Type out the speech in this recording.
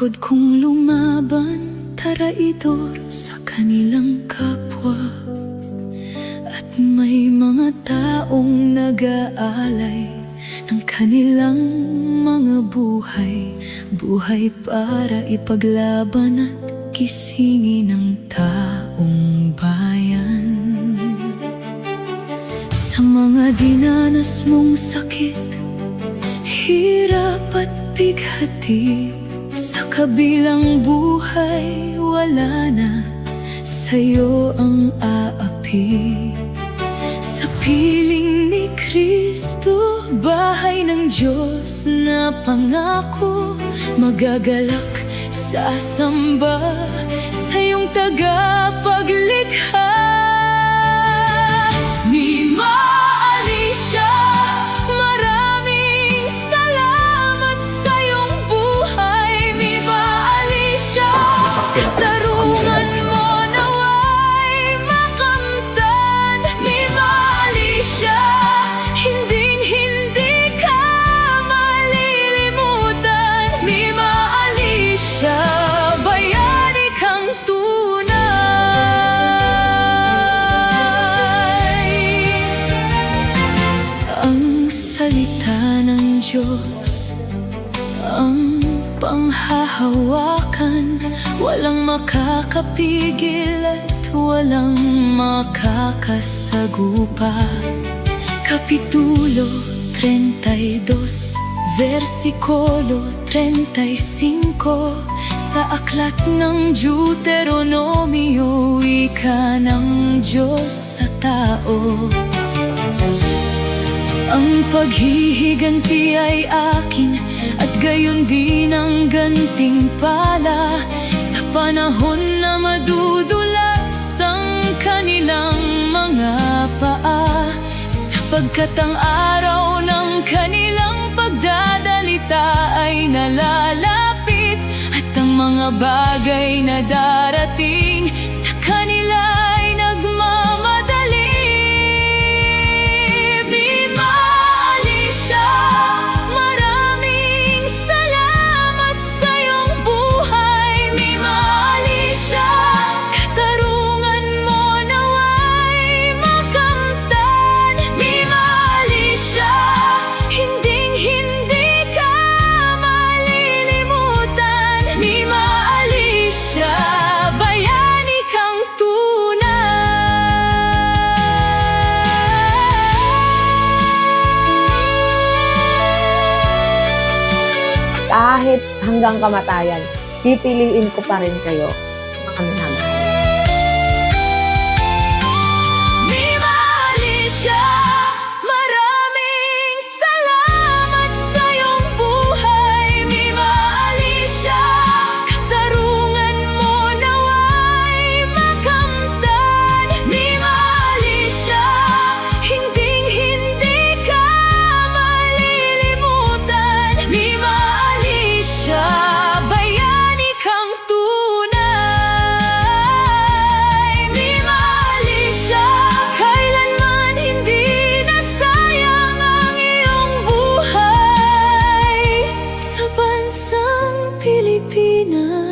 Bukod kong lumaban, traidor sa kanilang kapwa. At may mga taong nag-aalay ng kanilang mga buhay, buhay para ipaglaban at gisingin ng taong bayan. Sa mga dinanas mong sakit, hirap at bighati, sa kabilang buhay wala na sa'yo ang aapi. Sa piling ni Kristo, bahay ng Diyos na pangako, magagalak sa samba sa iyong tagapaglikha. Mima Alicia, maraming salamat sa iyong buhay. Mima Alicia, katarungan mo naway makamtan. Mima Alicia, hindi ka malilimutan. Mima Alicia, bayani kang tunay. Ang salita ng Diyos ang panghahawakan, walang makakapigil at walang makakasagupa. Kapitulo 32, versikulo 35, sa aklat ng Deuteronomio, wika ng Diyos sa tao. Ang paghihiganti ay akin, at gayon din ang gantimpala sa panahon na madudulas ang kanilang mga paa. Sapagkat ang araw ng kanilang pagdadalita ay nalalapit, at ang mga bagay na darating sa kanila ay nagmamadali. Mima Alicia, maraming salamat sa iyong buhay. Mima Alicia, katarungan mo naway makamtan. Mima Alicia, hindi ka malilimutan. Mima Alicia, bayani kang tunay. Kahit hanggang kamatayan, pipiliin ko pa rin kayo, mga minamahal. Mima Alicia, maraming salamat sa iyong buhay. Mima Alicia, katarungan mo naway makamtan. Mima Alicia, hindi ka malilimutan. Mima Alicia, bayani kang tunay. Mima Alicia, kailanman hindi nasayang ang iyong buhay sa bansang Pilipinas.